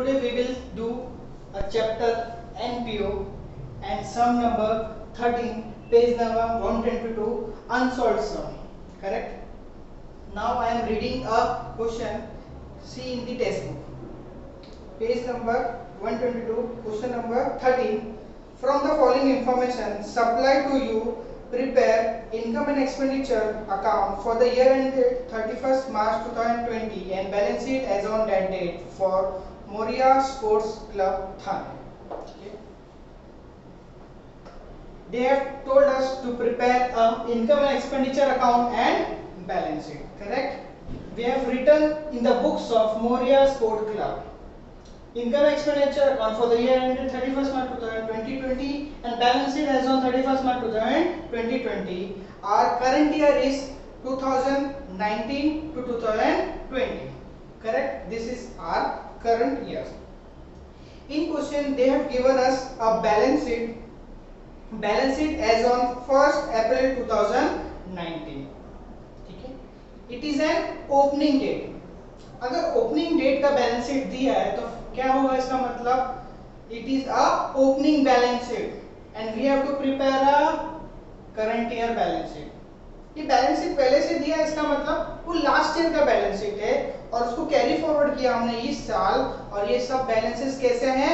Today we will do a chapter NPO and sum number 13, page number 122, unsolved sum. Correct? Now I am reading a question. See in the textbook. Page number 122, question number 13. From the following information supplied to you, prepare income and expenditure account for the year ended 31st March 2020 and balance sheet as on that date for Moria Sports Club Thane. Okay. They have told us to prepare a income and expenditure account and balance sheet. Correct? We have written in the books of Moria Sport Club. Income expenditure account for the year ended 31st March 2020 and balance sheet as on 31st March 2020. Our current year is 2019 to 2020. Correct? This is our current year. In question they have given us a balance sheet as on 1st April 2019. ठीक है? It is an opening date. अगर opening date का balance sheet दिया है तो क्या होगा इसका मतलब it is a opening balance sheet and we have to prepare a current year balance sheet. ये बैलेंस शीट पहले से दिया है इसका मतलब वो लास्ट ईयर का बैलेंस शीट है और उसको कैरी फॉरवर्ड किया हमने इस साल और ये सब बैलेंसेस कैसे हैं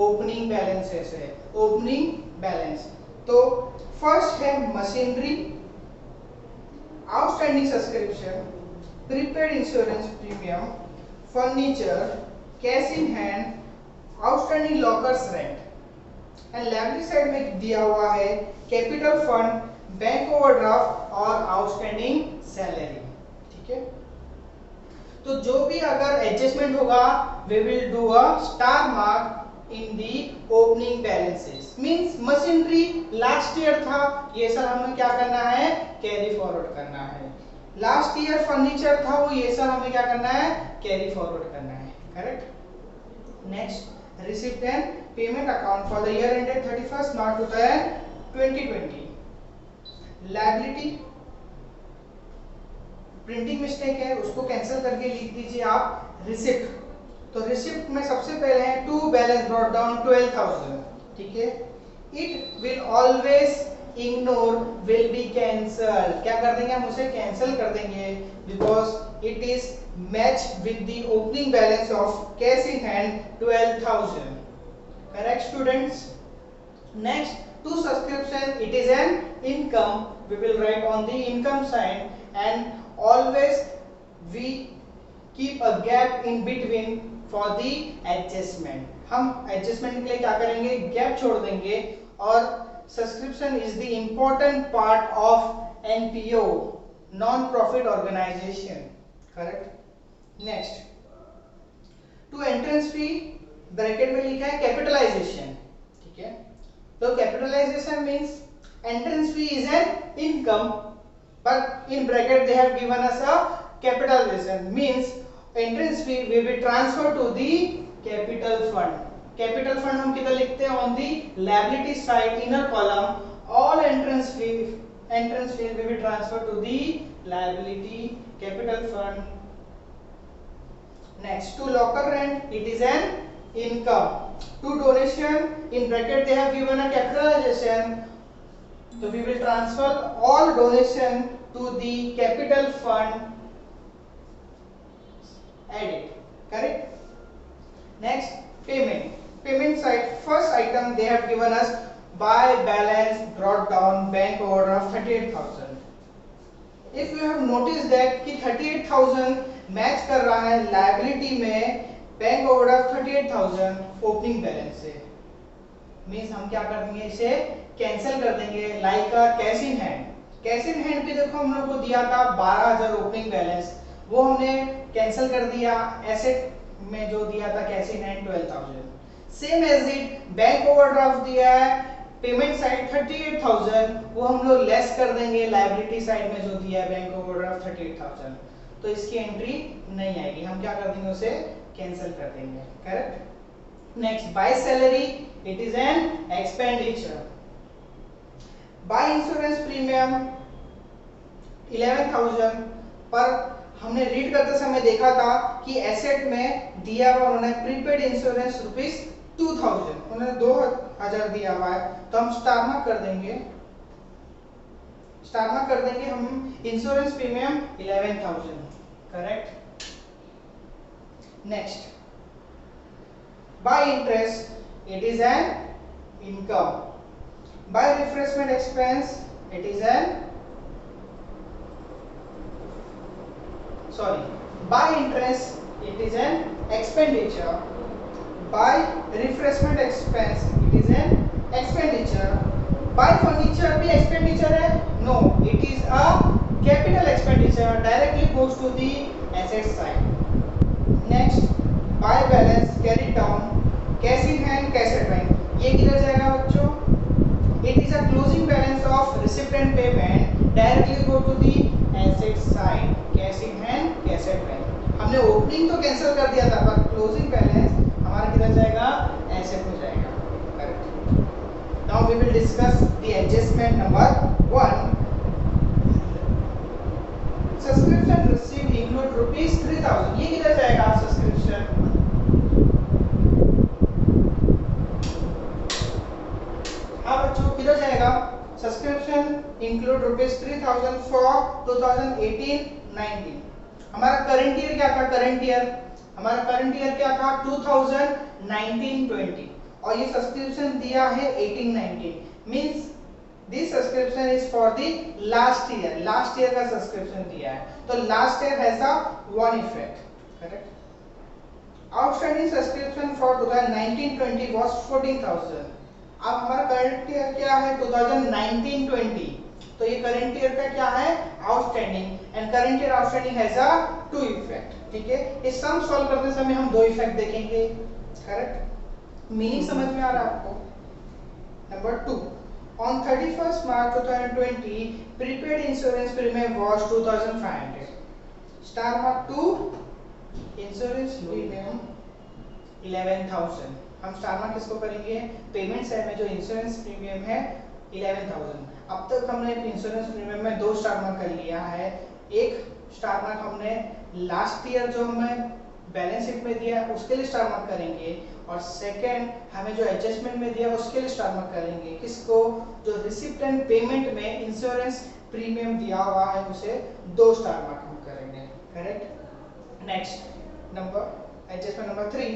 ओपनिंग बैलेंसेस है ओपनिंग बैलेंस। तो फर्स्ट है machinery outstanding subscription prepaid insurance premium, furniture, cash in hand, outstanding lockers rent and liability side में दिया हुआ है कैपिटल फंड, बैंक ओवरड्राफ्ट और आउटस्टैंडिंग सैलरी। ठीक है, तो जो भी अगर एडजस्टमेंट होगा we will do a star mark in the opening balances. Means machinery last year था, ये सर हमें क्या करना है कैरी फॉरवर्ड करना है। लास्ट ईयर फर्नीचर था वो ये सब हमें क्या करना है कैरी फॉरवर्ड करना है। Correct. Next receipt and payment account for the year ended 31st March 2020। Liability printing mistake है उसको कैंसिल करके लिख दीजिए आप रिसिप्ट। तो रिसिप्ट में सबसे पहले है टू बैलेंस ब्रॉट डाउन 12,000। ठीक है, it will always ignore will be cancel. क्या कर देंगे हम उसे कैंसिल कर देंगे because it is match with the opening balance of cash in hand 12,000। Correct students. Next to subscription it is an income we will write on the income side and always we keep a gap in between for the adjustment. हम adjustment के लिए क्या करेंगे gap छोड़ देंगे और subscription is the important part of NPO, non-profit organization. Correct. Next, to entrance fee bracket में लिखा है कैपिटलाइजेशन। ठीक है, तो capitalisation means entrance fee is an income but in bracket they have given us a capitalization means entrance fee will be transferred to the capital fund। Capital fund हम किधर लिखते हैं on the liability side inner column all entrance fee will be transfer to the liability capital fund. Next to locker rent it is an income. To donation in bracket they have given a capitalization तो we will transfer all donation to the capital fund edit. Correct. Next payment side first item they have given us buy balance brought down bank overdraft 38,000। if you have noticed that कि 38,000 match कर रहा है liability में bank overdraft 38,000 opening balance से means हम क्या कर देंगे इसे कैंसिल कर देंगे like a cash in hand. Cash in hand पे देखो हम लोग को दिया था 12,000 ओपनिंग बैलेंस वो हमने कैंसिल कर दिया। एसेट में जो दिया था cash in hand 12,000 same as it bank overdraft दिया है पेमेंट साइड 38,000 वो हम लोग लेस कर देंगे लायबिलिटी साइड में जो दिया है बैंक ओवरड्राफ्ट 38,000 तो इसकी एंट्री नहीं आएगी हम क्या कर देंगे उसे कैंसिल कर देंगे। Correct. Next by salary it is an expenditure. By insurance premium 11,000 पर हमने रीड करते समय देखा था कि एसेट में दिया हुआ उन्होंने प्रीपेड इंश्योरेंस ₹2000, उन्होंने 2000 दिया हुआ है, तो हम स्टार मार्क कर देंगे, हम insurance premium 11,000, correct. Next, by interest it is an income, by refreshment expense it is an by interest it is an expenditure, by refreshment expense it is an expenditure, by furniture भी expenditure है, no, it is a capital expenditure, directly goes to the asset side. Next, by balance carried down, cash in hand, cash at bank, ये किधर जाएगा बच्चों? It is a closing balance of receipt and payment, directly go to the asset side, cash in hand, cash at bank. हमने opening तो cancel कर दिया था, पर क्लोजिंग बैलेंस हमारा किधर जाएगा? एसेट में जाएगा, correct. Now we will discuss the adjustment number 1। Subscription received include ₹3000, ये किधर जाएगा? सब्सक्रिप्शन, हाँ बच्चों किधर जाएगा? Subscription include ₹3000 for 2018-19। हमारा करंट ईयर क्या था? हमारा करंट ईयर क्या था? 2019-20, और ये सब्सक्रिप्शन दिया है 18-19, means this subscription is for the last year का सब्सक्रिप्शन दिया है, तो last year has a one effect, correct. Outstanding subscription for 2019-20 was 14,000। अब हमारा करंट ईयर क्या है? 2019-20, तो ये करंट ईयर का क्या है? Outstanding, and current year outstanding has a two effect, ठीक है। इस सम सॉल्व करते समय हम दो इफेक्ट देखेंगे, करेक्ट। मीनिंग समझ में आ रहा है आपको? Number 2, on 31st March 2020 prepaid insurance premium was 2500, star mark 2, insurance premium 11,000। हम स्टार मार्क किसको करेंगे? पेमेंट साइड में जो इंश्योरेंस प्रीमियम है 11,000। अब तक हमने इंश्योरेंस प्रीमियम में 2 स्टार मार्क कर लिया है। एक स्टार मार्क हमने लास्ट ईयर जो हमें बैलेंस शीट में दिया है उसके लिए स्टार मार्क करेंगे, और सेकंड हमें जो एडजस्टमेंट में दिया उसके लिए स्टार मार्क करेंगे। किसको? जो रिसिप्ट एंड पेमेंट में इंश्योरेंस प्रीमियम दिया हुआ है उसे 2 स्टार मार्क हम करेंगे, correct. Next number adjustment number 3,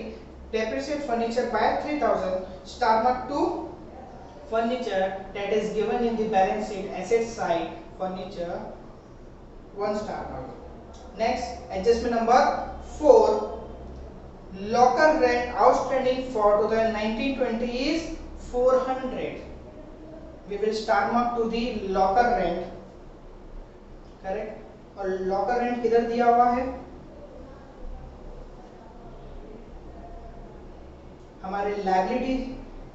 depreciate furniture by 3,000, star mark 2, furniture that is given in the balance sheet asset side, furniture 1 star mark. Next, adjustment number 4, locker rent outstanding for 2019-20 is 400. We will star mark to the locker rent, correct। और locker rent किधर दिया हुआ है? हमारे liability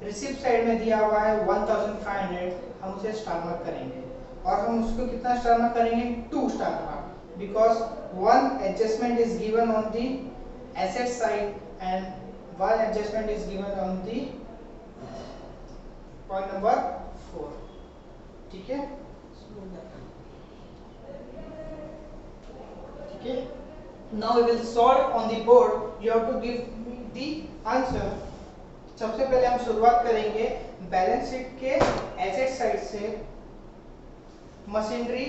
receipt side में दिया हुआ है 1500, हम उसे स्टार मार्क करेंगे, और हम उसको कितना स्टार मार्क करेंगे? 2 star mark, because one adjustment is given on the asset side and one adjustment is given on the point number 4, ठीक है, ठीक है। Now we will solve on the board, you have to give me the answer. सबसे पहले हम शुरुआत करेंगे balance sheet के एसेट साइड से। मशीनरी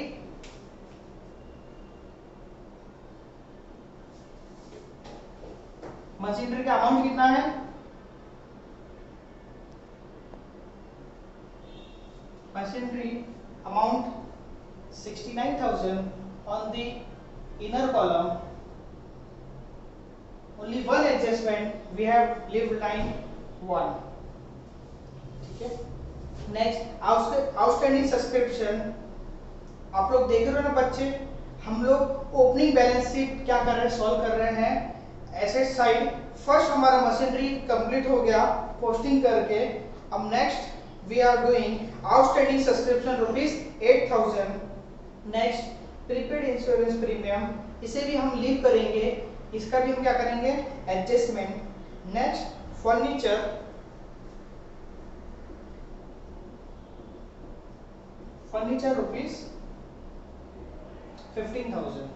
का अमाउंट कितना है? Machinery amount 69,000 on the inner column. Only one adjustment, we have leave line 1, ठीक है। नेक्स्ट आउटस्टैंडिंग सब्सक्रिप्शन, आप लोग देख रहे हो ना बच्चे, हम लोग ओपनिंग बैलेंस शीट क्या कर रहे हैं? सॉल्व कर रहे हैं एसेट साइड। फर्स्ट हमारा मशीनरी कंप्लीट हो गया पोस्टिंग करके। अब next we are doing outstanding subscription ₹8,000। Next prepaid insurance premium, इसे भी हम लीव करेंगे, इसका भी हम क्या करेंगे? Adjustment. Next furniture ₹15,000।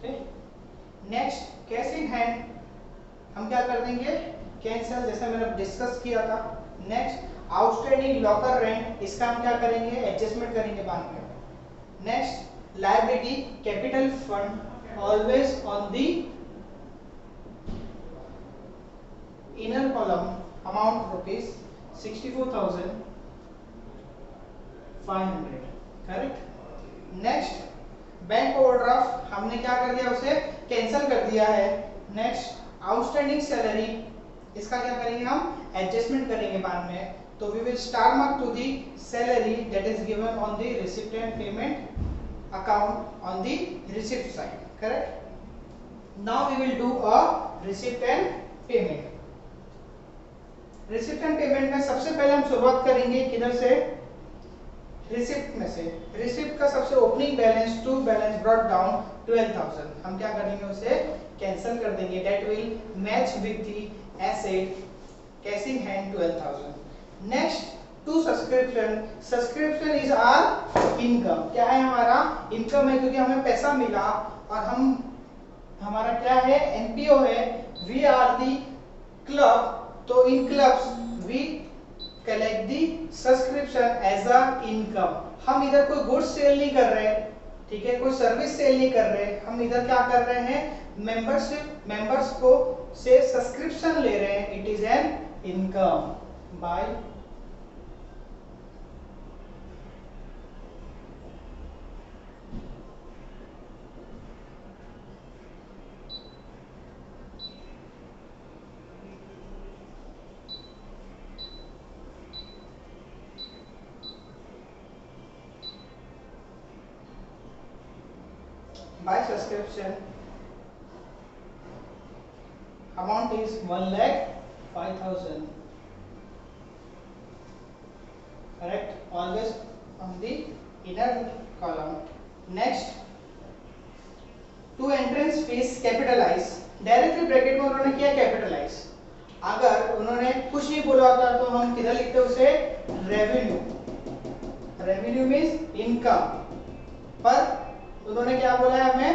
Okay. Next cash in hand हम क्या कर देंगे, कैंसिल, जैसे मैंने डिस्कस किया था। नेक्स्ट आउटस्टैंडिंग लॉकर रेंट, इसका हम क्या करेंगे, एडजस्टमेंट करेंगे बाद में। Next liability capital fund always on the inner column, amount rupees 64,500, correct. Next bank overdraft हमने क्या कर दिया, उसे कैंसिल कर दिया है। नेक्स्ट आउटस्टैंडिंग सैलरी, इसका क्या करेंगे हम, एडजस्टमेंट करेंगे बाद में। तो we will star mark to the salary that is given on the receipt and payment account on the receipt side, correct. Now we will do a receipt and payment. Receipt and payment में सबसे पहले हम शुरुआत करेंगे किधर से, receipt में से। रिसिप्ट का सबसे opening balance to balance brought down 12,000, हम क्या करेंगे, उसे कैंसिल कर देंगे। That will match with the asset cash in hand 12,000। Next to subscription, subscription is our income, क्या है, हमारा इनकम है, क्योंकि हमें पैसा मिला और हम, हमारा क्या है, एनपीओ है। वी आर दी क्लब, तो in clubs we collect the subscription as a income. हम इधर कोई गुड्स सेल नहीं कर रहे, ठीक है, कोई सर्विस सेल नहीं कर रहे, हम इधर क्या कर रहे हैं, मेंबरशिप, मेंबर्स को से सब्सक्रिप्शन ले रहे हैं। It is an income bye subscription. Amount is 1,05,000. Correct? Always on the inner column. Next, to entrance fees capitalize. Directly bracket में उन्होंने किया कैपिटलाइज। अगर उन्होंने कुछ नहीं बोला होता तो हम किधर लिखते उसे, रेवेन्यू। रेवेन्यू मींस इनकम, पर उन्होंने क्या बोला है हमें,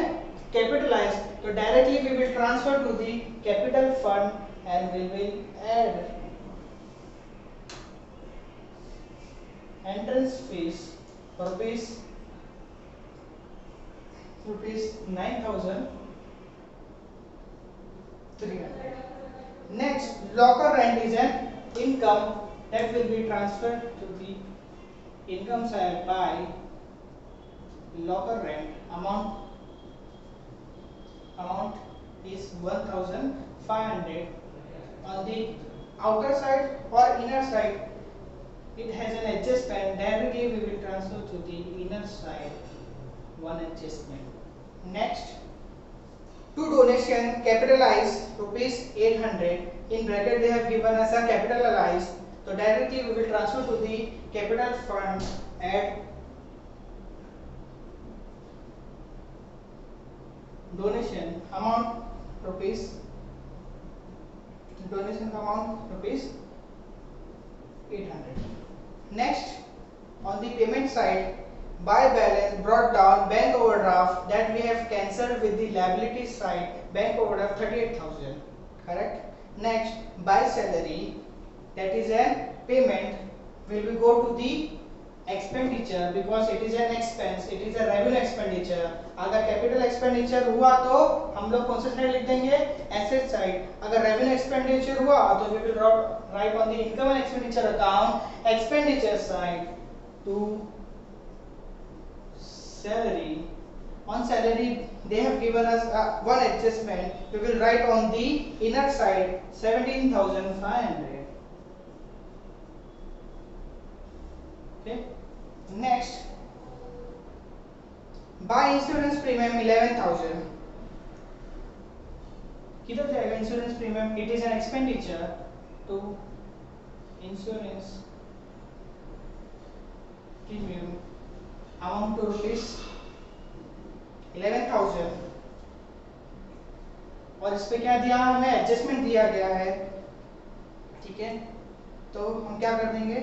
कैपिटलाइज, तो directly we will transfer to the capital fund and we will add entrance fee rupees 9,300. Next, locker rent is an income that will be transferred to the income side by locker rent. Amount is 1,500. On the outer side or inner side, it has an adjustment. Directly we will transfer to the inner side one adjustment. Next, to donation capitalize rupees 800. In bracket they have given us a capitalized, so directly we will transfer to the capital fund at donation amount rupees 800. Next, on the payment side, by balance brought down bank overdraft that we have cancelled with the liability side, bank overdraft 38,000, correct. Next, by salary, that is a payment, will we go to the expenditure because it is an expense, it is a revenue expenditure. अगर capital expenditure हुआ तो हम लोग कौन सा side लिख देंगे, asset side. अगर revenue expenditure हुआ तो we will write on the income and expenditure account expenditure side to salary. On salary they have given us one adjustment, we will write on the inner side 17,500. Okay. Next, by insurance premium 11,000. किधर जाएगा insurance premium, it is an expenditure to insurance premium amount to rupees 11,000 और इस पे क्या दिया हमें, adjustment दिया गया है, ठीक है। तो हम क्या कर देंगे,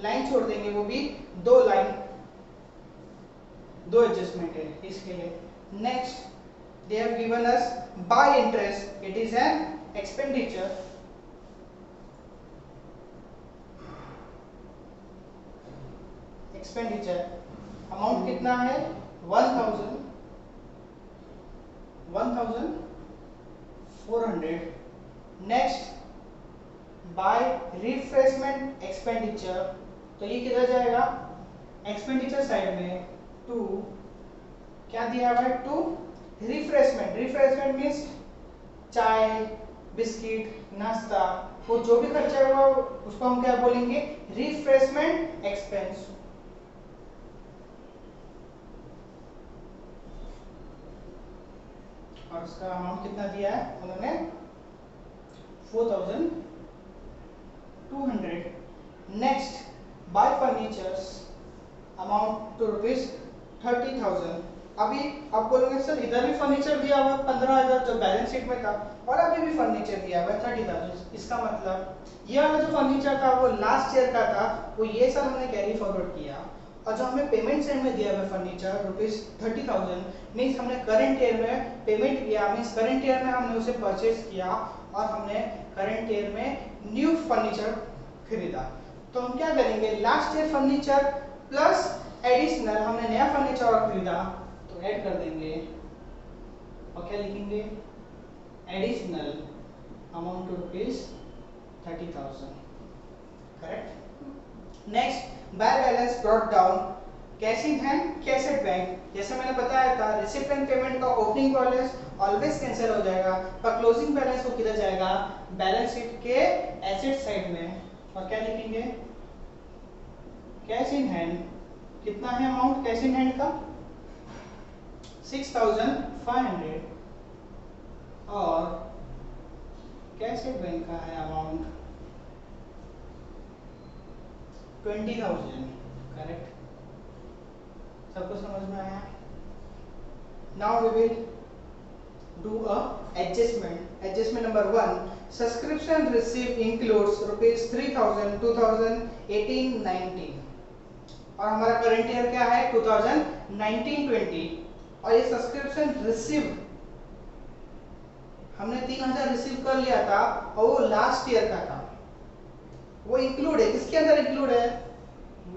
लाइन छोड़ देंगे, वो भी दो लाइन, दो एडजस्टमेंट है इसके लिए। Next, they have given us by interest, it is an expenditure. Expenditure amount कितना है 1400. नेक्स्ट बाय रिफ्रेशमेंट एक्सपेंडिचर, तो ये किधर जाएगा एक्सपेंडिचर साइड में टू क्या दिया हुआ है टू रिफ्रेशमेंट. रिफ्रेशमेंट मीन्स चाय बिस्किट नाश्ता, वो जो भी खर्चा होगा उसको हम क्या बोलेंगे रिफ्रेशमेंट एक्सपेंस. और उसका अमाउंट कितना दिया है उन्होंने 4200. Next by furnitures amount to ₹30,000. अभी आप बोलोगे सर इधर भी फर्नीचर दिया हुआ 15,000 जो बैलेंस शीट में था और अभी भी फर्नीचर दिया हुआ है 30,000. इसका मतलब ये वाला जो फर्नीचर था वो लास्ट ईयर का था, वो ये साल हमने कैरी फॉरवर्ड किया. और जो हमें पेमेंट साइड में दिया हुआ फर्नीचर ₹30,000 मीन्स हमने करंट ईयर में पेमेंट किया, मीन्स करंट ईयर में हमने उसे परचेज किया और हमने करंट ईयर में न्यू फर्नीचर खरीदा. तो हम क्या करेंगे last year furniture plus additional हमने नया फर्नीचर और खरीदा तो ऐड कर देंगे और क्या लिखेंगे additional amount to ₹30,000. Correct. Next by balance brought down cash in hand cash at bank. जैसे मैंने बताया था रिसिप्ट एंड पेमेंट का ओपनिंग बैलेंस ऑलवेज कैंसिल हो जाएगा, पर क्लोजिंग बैलेंस वो किधर जाएगा बैलेंस शीट के एसेट साइड में. और क्या लिखेंगे कैश इन हैंड. कितना है अमाउंट कैश इन हैंड का 6,500 और कैश एट बैंक का है अमाउंट 20,000. करेक्ट. सबको समझ में आया. Now we will do a adjustment. Adjustment number 1 subscription receive includes ₹3,000 2018-19 और हमारा करंट ईयर क्या है 2019-20. और ये सब्सक्रिप्शन रिसीव हमने 3,000 रिसीव कर लिया था और वो लास्ट ईयर का था, वो इंक्लूड है किसके अंदर इंक्लूड है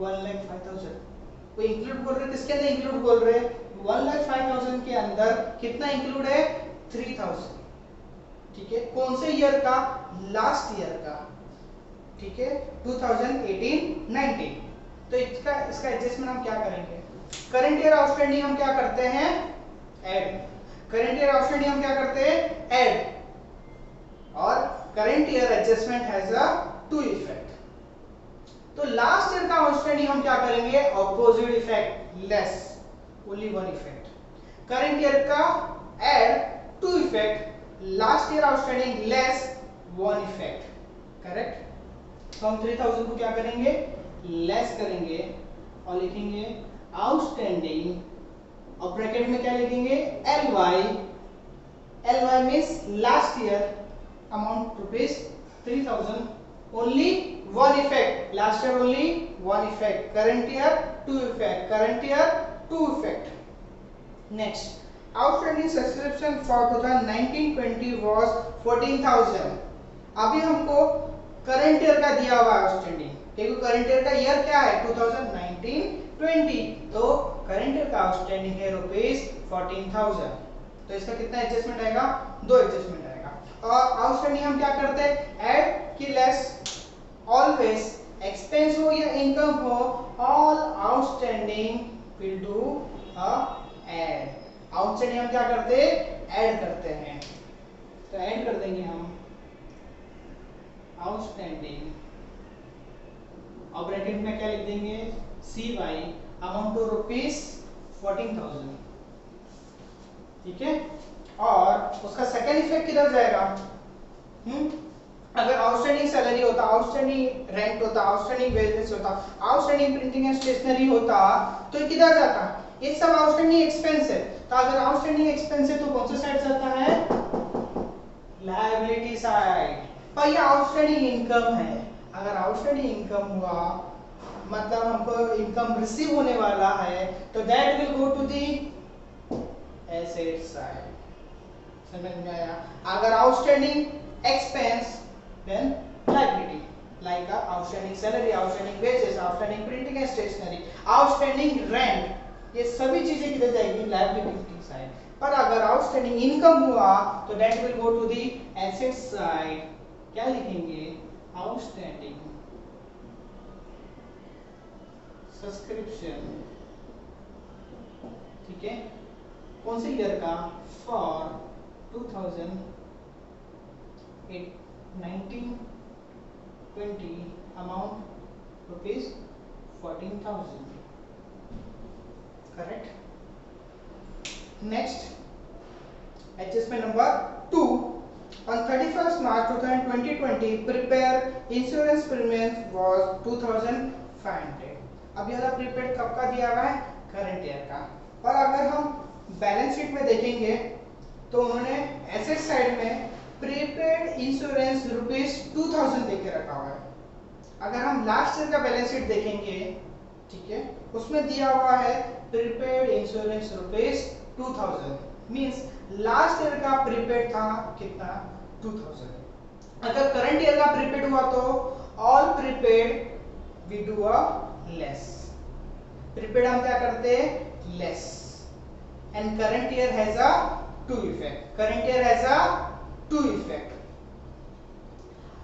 1,05,000. वो इंक्लूड बोल रहे किसके अंदर इंक्लूड बोल रहे 1,05,000 के अंदर कितना इंक्लूड है 3,000. ठीक है. कौन से ईयर का लास्ट ईयर का. ठीक है 2018-19. तो इसका एडजस्टमेंट हम क्या करेंगे करंट ईयर आउटस्टैंडिंग हम क्या करते हैं ऐड. करंट ईयर आउटस्टैंडिंग हम क्या करते हैं ऐड. और current year adjustment has a two effect. तो लास्ट ईयर का आउटस्टैंडिंग हम क्या करेंगे opposite effect less only one effect. Current year का add two effect last year outstanding less one effect. Correct. तो हम 3,000 को क्या करेंगे लेस करेंगे और लिखेंगे आउटस्टैंडिंग और ब्रैकेट में क्या लिखेंगे LY. LY means last year amount ₹3,000 only one effect. Last year only one effect. Current year two effect. Current year two effect. Next outstanding subscription for 2019-20 was 14,000. अभी हमको करंट ईयर का दिया हुआ outstanding क्योंकि current year का year क्या है 2019-20. तो करंट ईयर का आउटस्टैंडिंग है ₹14,000. तो इसका कितना एडजस्टमेंट आएगा 2 एडजस्टमेंट आएगा. और आउटस्टैंडिंग हम क्या करते हैं ऐड की लेस. ऑलवेज एक्सपेंस हो या इनकम हो all outstanding will do a add. Outstanding हम क्या करते हैं ऐड करते हैं. तो ऐड कर देंगे हम आउटस्टैंडिंग और ब्रैकेट में क्या लिख देंगे CY अमाउंट टू ₹14,000. ठीक है. और उसका सेकंड इफेक्ट किधर जाएगा अगर आउटस्टैंडिंग सैलरी होता आउटस्टैंडिंग रेंट होता आउटस्टैंडिंग वेजेस होता आउटस्टैंडिंग प्रिंटिंग एंड स्टेशनरी होता तो ये किधर जाता ये सब आउटस्टैंडिंग एक्सपेंस है. तो अगर आउटस्टैंडिंग एक्सपेंस है तो कौन सा साइड जाता है लायबिलिटी साइड. पर ये आउटस्टैंडिंग इनकम है. अगर आउटस्टैंडिंग इनकम हुआ मतलब हमको इनकम रिसीव होने वाला है तो that will go to the asset side. समझ में आया? अगर outstanding expense then liability like outstanding salary, outstanding wages, outstanding printing and stationery, outstanding rent, ये सभी चीजें किधर जाएगी? Liability side. पर अगर आउटस्टैंडिंग इनकम हुआ तो that will go to the asset side. क्या लिखेंगे? आउटस्टैंडिंग सब्सक्रिप्शन, ठीक है, कौन से ईयर का? For 2019-20 amount rupees 14,000, correct. Next adjustment number 2, on 31st March 2020 prepare insurance premium was 2,500। अब ये वाला प्रीपेड कब का दिया हुआ है? करंट ईयर का। और अगर हम बैलेंस शीट में देखेंगे तो उन्होंने एसेट साइड में प्रीपेड इंश्योरेंस रुपीज 2000 देके रखा हुआ है। अगर हम लास्ट ईयर का बैलेंस शीट देखेंगे, ठीक है, उसमें दिया हुआ है prepaid insurance rupees 2000, means last year का प्रीपेड था कितना? 2000। अगर करंट ईयर का प्रीपेड हुआ तो all prepaid we do a less. Prepaid हम क्या करते हैं? Less. And current year has a two effect. Current year has a two effect.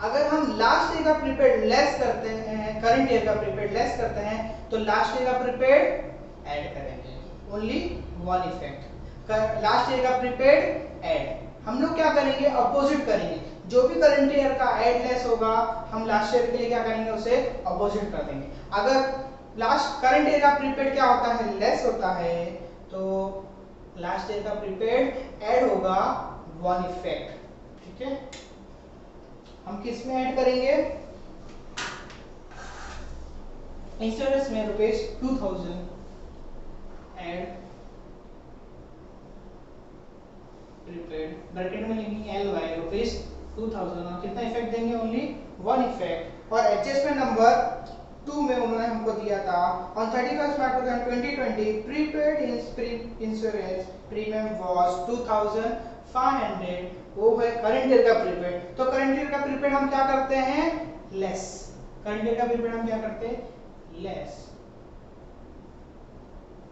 अगर हम लास्ट ईयर का प्रीपेड लेस करते हैं, करंट ईयर का प्रीपेड लेस करते हैं, तो लास्ट ईयर का प्रीपेड ऐड करेंगे। Only one effect. Last year का प्रीपेड ऐड। हम लोग क्या करेंगे? अपोजिट करेंगे। जो भी करंट ईयर का ऐड लेस होगा, हम लास्ट ईयर के लिए क्या करेंगे? उसे अपोजिट कर देंगे। अगर लास्ट करंट ईयर का प्रीपेड क्या होता है? लेस होता है, तो लास्ट ईयर का प्रीपेड ऐड होगा वन इफेक्ट, ठीक है। हम किस में ऐड करेंगे? इंश्योरेंस में रुपीज 2000 ऐड प्रीपेड, ब्रैकेट में लिखेंगे LY रुपीज 2000 और कितना इफेक्ट देंगे? Only one effect. और एडजस्टमेंट नंबर 2 में उन्होंने हमको दिया था on 31st March 2020 prepaid insurance premium was 2500। वो है करंट ईयर का प्रीपेड। तो करंट ईयर का प्रीपेड हम क्या करते हैं? लेस। करंट ईयर का प्रीपेड हम क्या करते हैं? लेस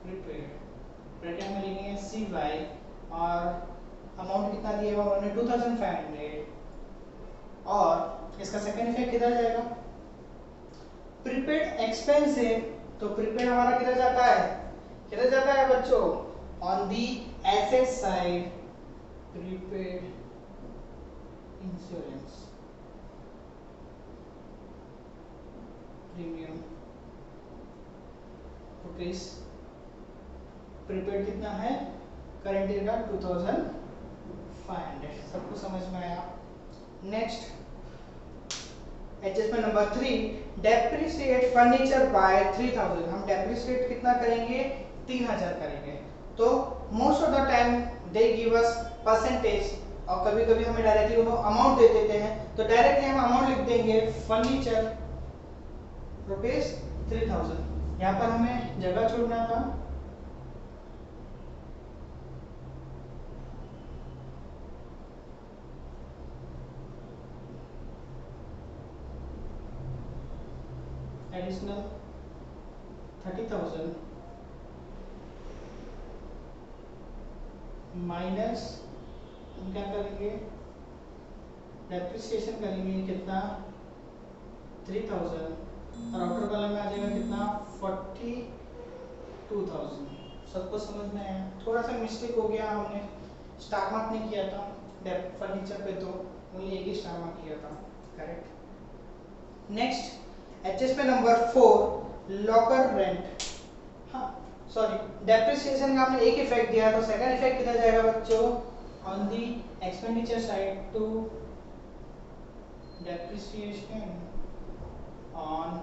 प्रीपेड, ब्रैकेट में लिखेंगे CY और अमाउंट कितना दिया हुआ उन्होंने? 2500। और इसका सेकंड इफेक्ट किधर जाएगा? प्रीपेड एक्सपेंसिव, तो प्रीपेड हमारा किधर जाता है? किधर जाता है बच्चों? On the asset side prepaid insurance premium rupees, prepaid कितना है? करंट ईयर का 2500। सबको समझ में आया? Next adjustment number 3, depreciate furniture bye 3000। हम डेप्रिसिएट कितना करेंगे? 3000 करेंगे। तो most of the time they give us percentage, और कभी कभी हमें डायरेक्टली वो अमाउंट दे देते हैं, तो डायरेक्टली हम अमाउंट लिख देंगे फर्नीचर रुपीज 3000। यहाँ पर हमें जगह छोड़ना था, एडिशनल 30,000 माइनस हम क्या करेंगे? डेप्रिसिएशन करेंगे कितना? 3000 और आउटर कॉलम में आ जाएगा कितना? 42,000। सबको समझ में आया? थोड़ा सा मिस्टेक हो गया, हमने स्टार मार्क नहीं किया था फर्नीचर पे, तो ओनली एक ही स्टार मार्क किया था, correct. Next adjustment number 4, locker rent. हाँ सॉरी, डेप्रिसिएशन का हमने एक इफेक्ट दिया, तो सेकंड इफेक्ट किधर जाएगा बच्चों? On the expenditure side to depreciation on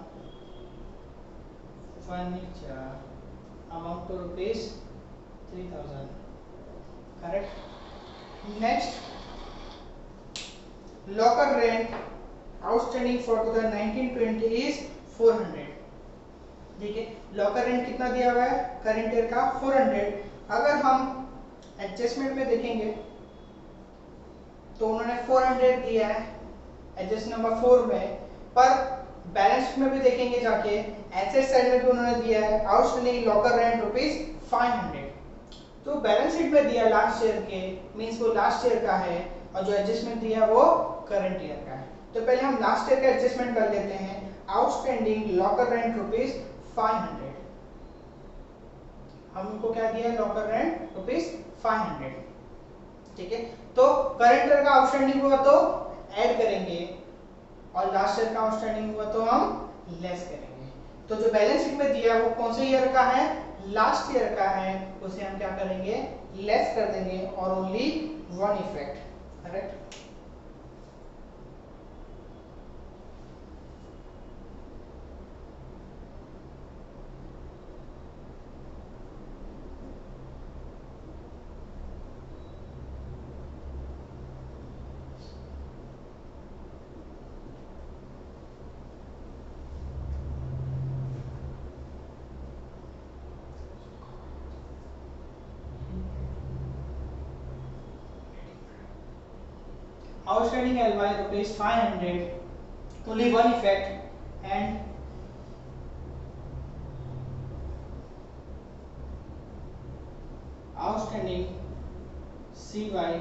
furniture amount to rupees 3000, correct. Next locker rent outstanding for 2019-20 is 400। ठीक है, लॉकर रेंट कितना दिया हुआ है? करंट ईयर का 400। अगर हम एडजस्टमेंट में देखेंगे तो उन्होंने 400 दिया है एडजस्ट नंबर 4 में, पर बैलेंस शीट में भी देखेंगे जाके एसेट साइड में भी उन्होंने दिया है आउटस्टैंडिंग लॉकर रेंट ₹500। तो बैलेंस शीट में दिया लास्ट ईयर के, मींस वो लास्ट ईयर का है, और जो एडजस्टमेंट दिया वो करंट ईयर का है। तो पहले हम लास्ट ईयर का एडजस्टमेंट कर लेते हैं। आउटस्टैंडिंग लॉकर रेंट ₹500, हमको क्या दिया है लॉकर रेंट ₹500, ठीक है। तो करंट ईयर का आउटस्टैंडिंग हुआ तो ऐड करेंगे, और लास्ट ईयर का आउटस्टैंडिंग हुआ तो हम लेस करेंगे। तो जो बैलेंस शीट में दिया वो कौन से ईयर का है, लास्ट ईयर का है, उसे हम क्या करेंगे लेस कर देंगे, और only one effect, correct. Outstanding LY ₹500, only one effect, and outstanding CY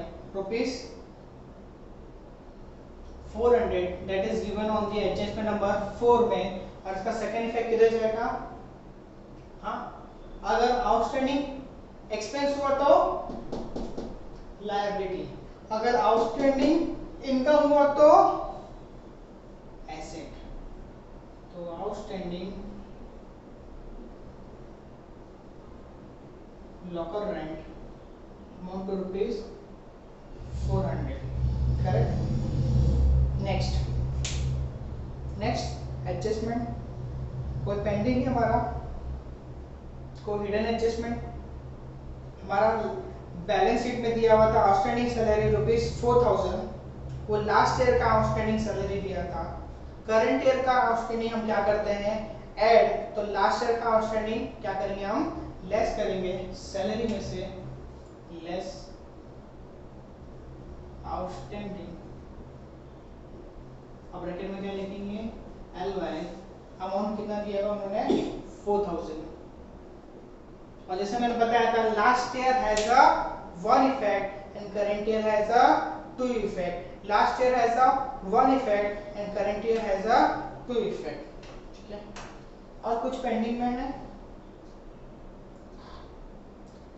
₹400, that is given on the adjustment number 4 में। और इसका सेकंड इफेक्ट किधर जाएगा, हाँ अगर आउटस्टैंडिंग एक्सपेंस हुआ तो लायबिलिटी, अगर आउटस्टैंडिंग इनकम हुआ तो एसेट। तो outstanding locker rent amount to ₹400, correct. Next adjustment, कोई पेंडिंग है हमारा, कोई हिडन एडजस्टमेंट। हमारा बैलेंस शीट में दिया हुआ था आउटस्टैंडिंग सैलरी ₹4000, वो लास्ट ईयर का आउटस्टैंडिंग सैलरी दिया था। करंट ईयर का आउटस्टैंडिंग हम क्या करते हैं ऐड, तो लास्ट ईयर का आउटस्टैंडिंग क्या करेंगे हम लेस करेंगे, सैलरी में से लेस आउटस्टैंडिंग, अब ब्रैकेट में क्या लिखेंगे LY, अमाउंट कितना दिया हुआ उन्होंने 4000। और जैसे मैंने बताया था last year has a one effect and current year has a two effect, last year has a one effect and current year has a two effect, ठीक है। और कुछ पेंडिंग में है,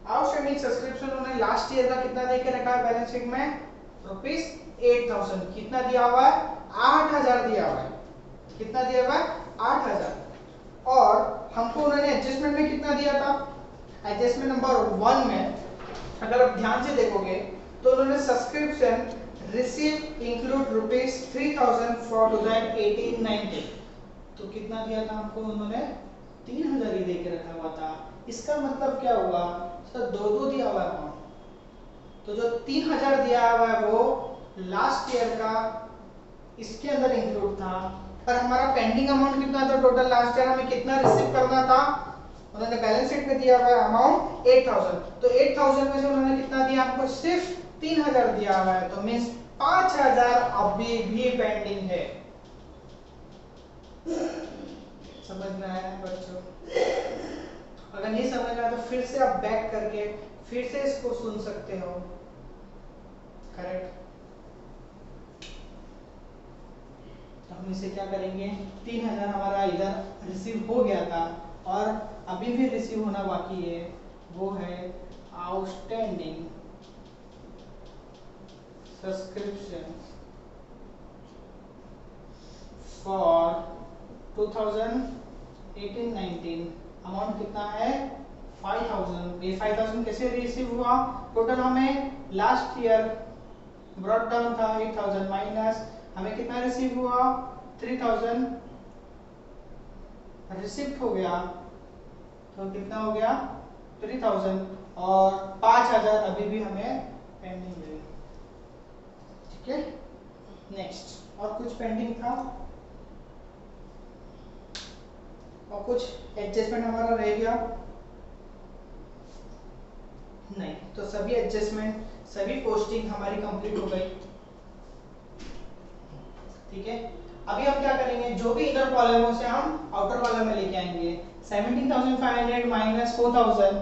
आउटस्टैंडिंग सब्सक्रिप्शन उन्होंने लास्ट ईयर का कितना दे के रखा है बैलेंस शीट में ₹8000, कितना दिया हुआ है 8000 दिया हुआ है, कितना दिया हुआ है 8000। और हमको उन्होंने एडजस्टमेंट में कितना दिया था, एडजस्टमेंट नंबर 1 में अगर आप ध्यान से देखोगे तो उन्होंने सब्सक्रिप्शन रिसीव इंक्लूड ₹3000 फॉर 2018-19, तो कितना दिया था हमको उन्होंने 3000 ही दे के रखा हुआ था। इसका मतलब क्या हुआ सर, दो दिया हुआ है, तो जो 3000 दिया हुआ है वो लास्ट ईयर का इसके अंदर इंक्लूड था, पर हमारा पेंडिंग अमाउंट कितना था टोटल लास्ट ईयर हमें कितना रिसीव करना था, उन्होंने बैलेंस शीट में दिया हुआ है अमाउंट 8000, तो 8000 में से उन्होंने कितना दिया हमको सिर्फ 3000 दिया हुआ है, तो मींस 5000 अभी भी पेंडिंग है। समझ में आया बच्चों? अगर नहीं समझ आया तो फिर से आप बैक करके फिर से इसको सुन सकते हो, करेक्ट। तो हम इसे क्या करेंगे 3000 हमारा इधर रिसीव हो गया था और अभी भी रिसीव होना बाकी है, वो है आउटस्टैंडिंग सब्सक्रिप्शन फॉर 2018-19, अमाउंट कितना है 5000। ये 5000 कैसे रिसीव हुआ, टोटल हमें लास्ट ईयर ब्रॉट डाउन था 8000 माइनस हमें कितना रिसीव हुआ 3000 रिसीव हो गया, तो कितना हो गया 3000 और 5000 अभी भी हमें पेंडिंग है, ठीक है। नेक्स्ट और कुछ पेंडिंग था और कुछ एडजस्टमेंट हमारा रह गया नहीं, तो सभी एडजस्टमेंट सभी पोस्टिंग हमारी कंप्लीट हो गई। ठीक है। अभी हम क्या करेंगे, जो भी इनर कॉलम है उसे हम आउटर कॉलम में लेके आएंगे। 17,500 माइनस 4,000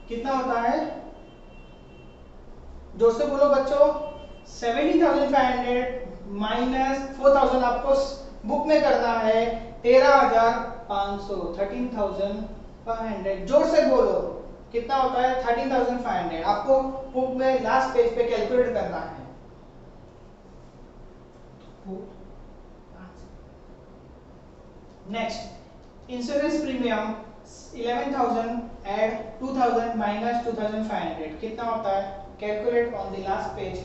कितना होता है, जोर से बोलो बच्चों। 17,500 माइनस 4,000 आपको बुक में करना है 13,500, 13,500। जोर से बोलो कितना होता है 13,500, आपको बुक में लास्ट पेज पे कैलकुलेट करना है। Next, insurance premium 11,000 add 2,000 minus 2,500 कितना होता है, calculate on the last page.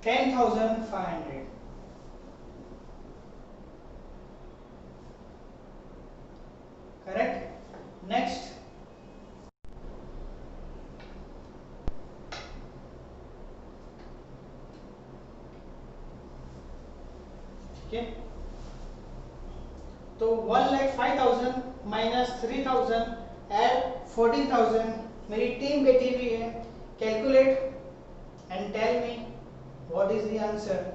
$10,500। Correct. Next, ठीक है। तो 1,05,000 माइनस 3,000 एड 14,000। मेरी टीम बैठी हुई है, calculate and tell me what is the answer.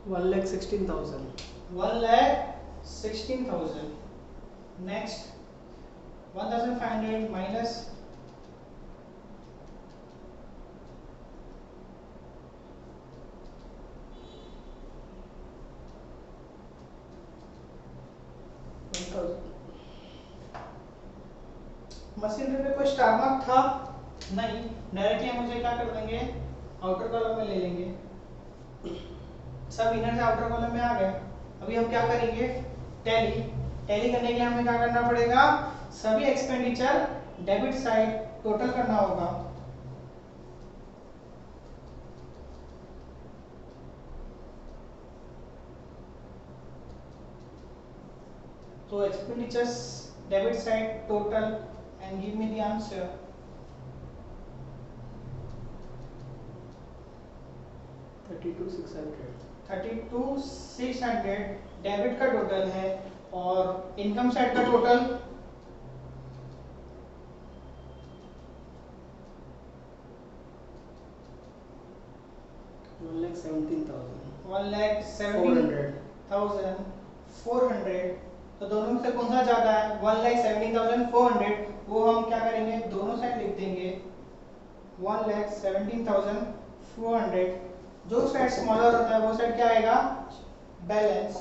One lakh 16,000। 1,16,000। Next, 1,500 minus 1,000। Machinery पे कोई स्टार मार्क था नहीं, डायरेक्टली हम उसे क्या कर देंगे, आउटर कॉलम में ले लेंगे। सब इनर से आउटर कॉलम में आ गए। अभी हम क्या करेंगे, टैली। टैली करने के लिए हमें क्या करना पड़ेगा, सभी एक्सपेंडिचर डेबिट साइड टोटल करना होगा। तो expenditures debit side total and give me the answer। 32,600। 32,600 debit का टोटल है, और इनकम साइड का टोटल 1,17,000। 1,17,400। तो दोनों में से कौन सा ज्यादा है, 1,17,400, वो हम क्या करेंगे, दोनों साइड लिख देंगे 1,17,400। जो साइड स्मॉलर होता है वो साइड क्या आएगा, बैलेंस।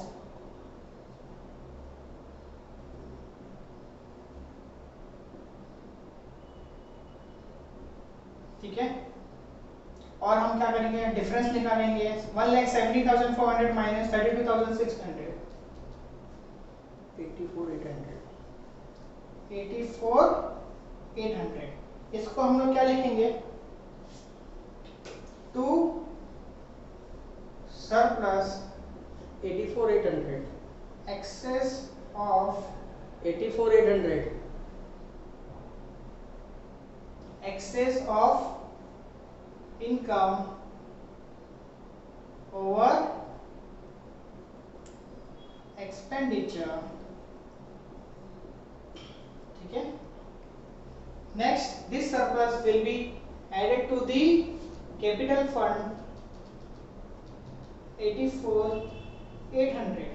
ठीक है। और हम क्या करेंगे, डिफरेंस निकालेंगे। 1,70,400 माइनस 32,600, 84,800। 84,800। इसको हम लोग क्या लिखेंगे, to surplus 84,800। Excess of 84,800। excess of income over expenditure। ठीक है। Next, this surplus will be added to the capital fund 84,800।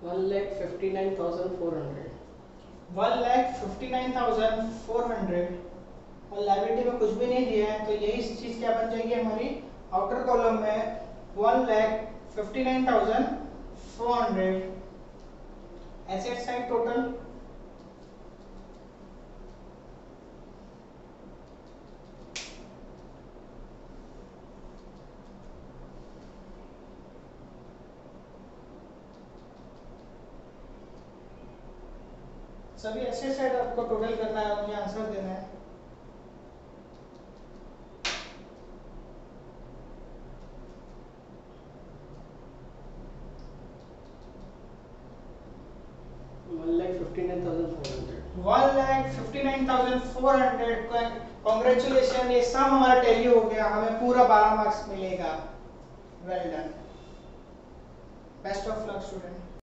1,59,400। 1,59,400। और लायबिलिटी में कुछ भी नहीं दिया है, तो यही चीज क्या बन जाएगी हमारी आउटर कॉलम में 1,59,400। एसेट साइड टोटल सभी ऐसे साइड आपको टोटल करना है, मुझे आंसर देना है। $1,59,400। कॉन्ग्रेचुलेशन, ये सम हमारा टैली हो गया, हमें पूरा 12 मार्क्स मिलेगा। Well done, best of luck student.